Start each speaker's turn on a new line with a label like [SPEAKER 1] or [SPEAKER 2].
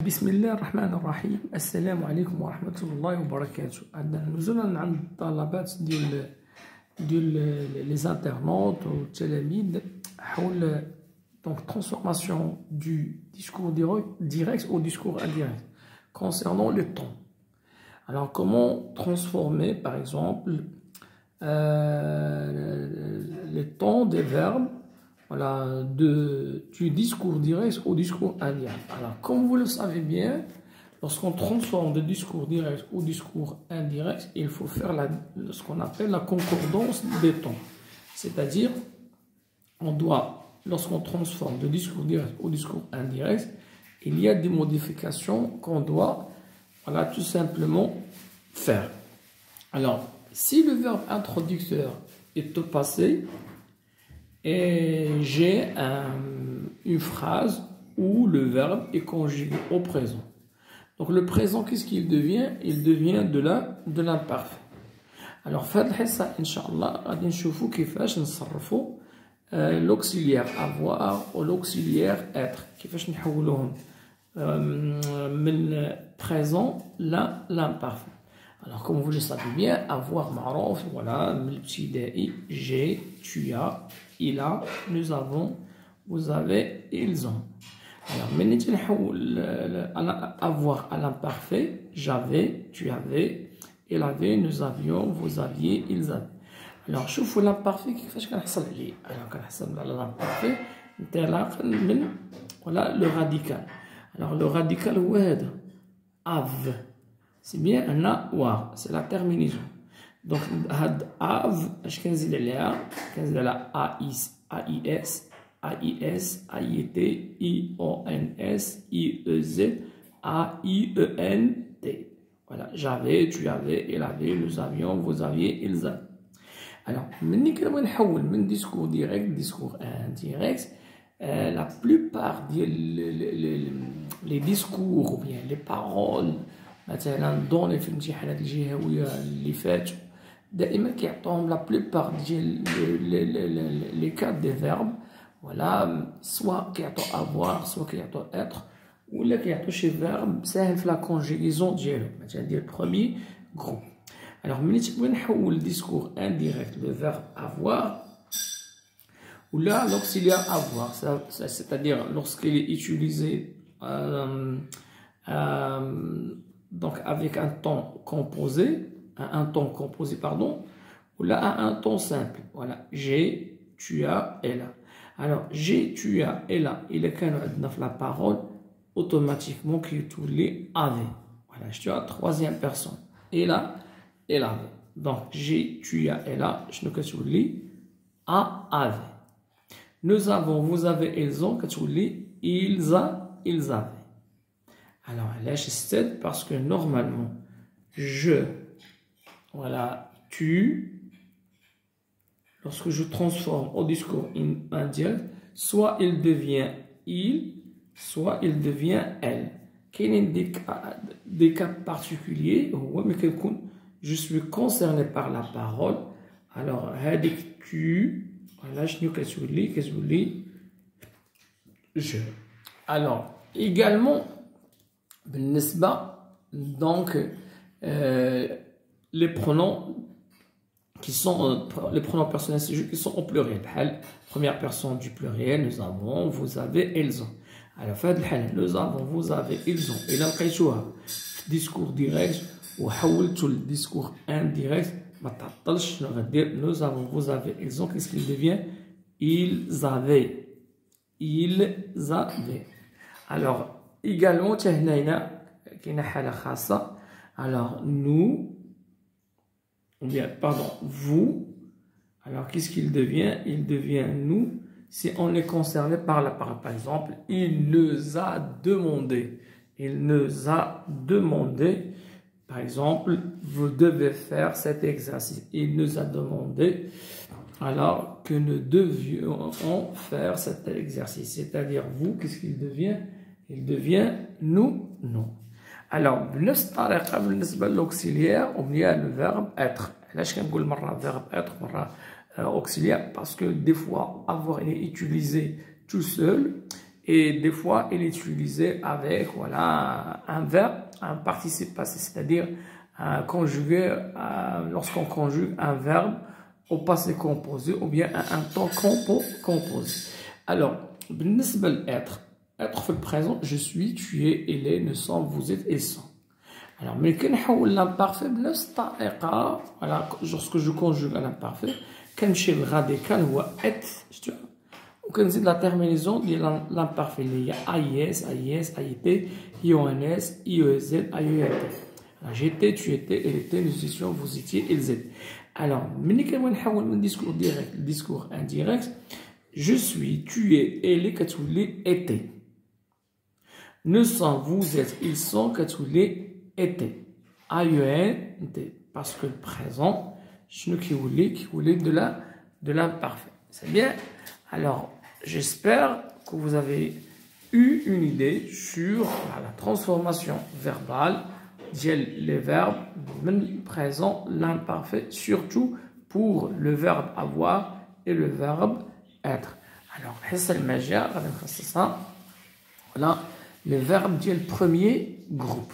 [SPEAKER 1] بسم الله الرحمن الرحيم. السلام عليكم ورحمة الله وبركاته. نزلنا عند الطلبات ديال لي زانترنوت والتلاميذ حول transformation du discours direct au discours indirect concernant le temps. Alors comment transformer par exemple les temps des verbes, voilà, du discours direct au discours indirect. Alors, comme vous le savez bien, lorsqu'on transforme de discours direct au discours indirect, il faut faire ce qu'on appelle la concordance des temps. C'est-à-dire, lorsqu'on transforme de discours direct au discours indirect, il y a des modifications qu'on doit, voilà, tout simplement faire. Alors, si le verbe introducteur est au passé, et j'ai une phrase où le verbe est conjugué au présent. Donc le présent, qu'est-ce qu'il devient? Il devient de l'imparfait. Alors, في هذه الحصة إن شاء الله غادي نشوفوا كيفاش نصرفوا l'auxiliaire avoir ou l'auxiliaire être. كيفاش نحولوهم من présent l'imparfait. Alors, comme vous le savez bien, avoir معروف, voilà, الابتدائي j'ai, tu as, il a, nous avons, vous avez, ils ont. Alors, maintenant, نحول avoir à l'imparfait, j'avais, tu avais, il avait, nous avions, vous aviez, ils avaient. Alors, شوفوا l'imparfait كيفاش كنحصل عليه. Alors, كنحصل على l'imparfait انطلاقا من, voilà, le radical. Alors, le radical هو هذا have. C'est bien un avoir, c'est la terminaison. Donc, had have, اش كنزيد عليها؟ كنزيد على AIS, AIT, IONS, IEZ, AIENT. Voilà, j'avais, tu avais, il avait, nous avions, vous aviez, ils avaient. Alors, ملي كنبغي نحول من discours direct discours indirect, la plupart les discours ou bien les paroles مثلا دوني في الامتحانات الجهويه اللي فاتوا دائما كيعطوهم لا بلوبار ديال لي كاد دي فيرب، ولا سوا كيعطوا افوار سوا كيعطوا اتر ولا كيعطوا شي فيرب ساهل في لا كونجيغيزون ديالو مثلا ديال بروميي غروب. Alors ملي تبغي نحول discours indirect le verbe avoir ou là l'auxiliaire avoir, c'est-à-dire lorsqu'il est utilisé donc avec un temps composé, pardon, ou là un temps simple. Voilà, j'ai, tu as, elle a. Alors, j'ai, tu as, elle a. Il est quand même la parole automatiquement qui tous les avait. Voilà, je suis à troisième personne. Elle a, elle avait. Donc, j'ai, tu as, elle a. Je ne que tu lis, a, avait. Nous avons, vous avez, ils ont, que tu lis, ils avaient. Alors, là, c'est parce que normalement, je, voilà, tu, lorsque je transforme au discours indirect, soit il devient il, soit il devient elle. Quel est des cas particuliers où je suis concerné par la parole. Alors, tu, voilà, je lis, je. Alors, également, donc les pronoms qui sont les pronoms personnels qui sont au pluriel. Première personne du pluriel, nous avons, vous avez, ils ont. Alors, nous avons, vous avez, ils ont. Et là, discours direct ou le discours indirect. Nous avons, vous avez, ils ont. Qu'est-ce qu'il devient? Ils avaient. Ils avaient. Alors, également, alors nous, ou bien, pardon, vous, alors qu'est-ce qu'il devient? Il devient nous si on est concerné par la parole. Par exemple, il nous a demandé. Il nous a demandé, par exemple, vous devez faire cet exercice. Il nous a demandé, alors que nous devions faire cet exercice. C'est-à-dire, vous, qu'est-ce qu'il devient? Il devient nous, nous. Alors, بنفس الطريقة بالنسبة للauxiliaire ou bien le verbe être. علاش كنقول مرة verbe être مرة auxiliaire? Parce que des fois, avoir est utilisé tout seul Et des fois, il est utilisé avec voilà, un verbe, un participe passé, c'est-à-dire conjugué lorsqu'on conjugue un verbe au passé composé ou bien à un temps composé. Alors, être, être fait présent, je suis, tu es, il est, nous sommes, vous êtes, ils sont. Alors, mais quand on l'imparfait, voilà, lorsque je conjugue un imparfait, quand je radical ou être, on connaît la terminaison de l'imparfait. Il y a AIS, AIS, AIT, IONS, IEZ, IELT. Alors, j'étais, tu étais, elle était, nous étions, vous étiez, ils étaient. Alors, le discours direct, le discours indirect, je suis, tu es, elle est, katouli, était. Nous sommes, vous êtes, ils sont, katouli, était. AENT. Parce que le présent, je ne qui voulait de l'imparfait. C'est bien? Alors, j'espère que vous avez eu une idée sur la transformation verbale les verbes présent, l'imparfait, surtout pour le verbe avoir et le verbe être. Alors, voilà le verbe du premier groupe.